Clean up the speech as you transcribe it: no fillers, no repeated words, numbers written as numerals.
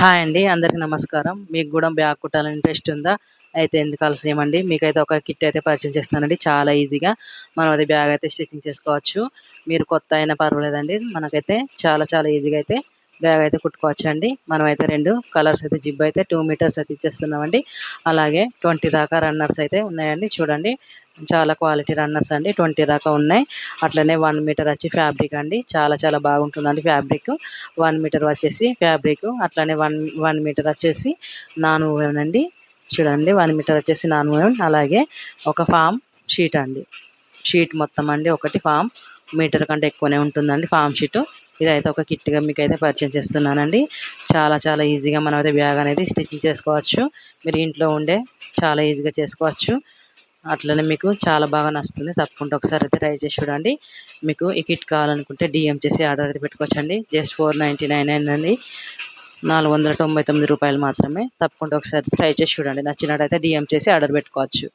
Hi అండి. అందరికి నమస్కారం. మీకు గూడా బ్యాగ్ కుట్టాలని ఇంట్రెస్ట్ ఉందా? అయితే ఎందుకు ఆలస్యం అండి. మీకైతే ఒక కిట్ అయితే పరిచయం చేస్తానండి. చాలా ఈజీగా మనం అది బ్యాగ్ అయితే స్టిచ్చింగ్ చేసుకోవచ్చు. మీరు కొత్త అయినా పర్వాలేదండి. మనకైతే చాలా చాలా ఈజీగా అయితే బ్యాగ్ అయితే కుట్టుకోవచ్చండి. మనమైతే 2 కలర్స్ అయితే జిబ్ అయితే 2 మీటర్స్ అయితే ఇచ్చేస్తున్నామండి. అలాగే 20 దాకా రన్నర్స్ అయితే ఉన్నాయండి. చూడండి చాలా క్వాలిటీ రన్నర్స్ అండి. 20 దాకా ఉన్నాయి. అట్లనే 1 మీటర్ వచ్చి ఫ్యాబ్రిక్ అండి. చాలా చాలా బాగుంటుందండి ఫ్యాబ్రిక్. 1 మీటర్ వచ్చేసి ఫ్యాబ్రిక్. అట్లనే 1 మీటర్ వచ్చేసి నాన్ వోవెన్ అండి. చూడండి 1 మీటర్ వచ్చేసి నాన్ వోవెన్. అలాగే ఒక ఫామ్ షీట్ అండి. షీట్ మొత్తం అండి ఒకటి ఫామ్ మీటర్ కంటే ఎక్కువనే ఉంటుందండి ఫామ్ షీట్. ఇదైతే ఒక కిట్గా మీకైతే పరిచయం చేస్తున్నానండి. చాలా చాలా ఈజీగా మనం అయితే బ్యాగ్ అనేది స్టిచ్చింగ్ చేసుకోవచ్చు. మీరు ఇంట్లో ఉండే చాలా ఈజీగా చేసుకోవచ్చు. అట్లనే మీకు చాలా బాగా నచ్చుతుంది. తప్పకుండా ఒకసారి అయితే ట్రై చేసి చూడండి. మీకు ఈ కిట్ కావాలనుకుంటే డిఎం చేసి ఆర్డర్ అయితే పెట్టుకోవచ్చండి. జస్ట్ 499 అండి. రూ. 499 మాత్రమే. తప్పకుండా ఒకసారి ట్రై చేసి చూడండి. నచ్చినట్టయితే డిఎం చేసి ఆర్డర్ పెట్టుకోవచ్చు.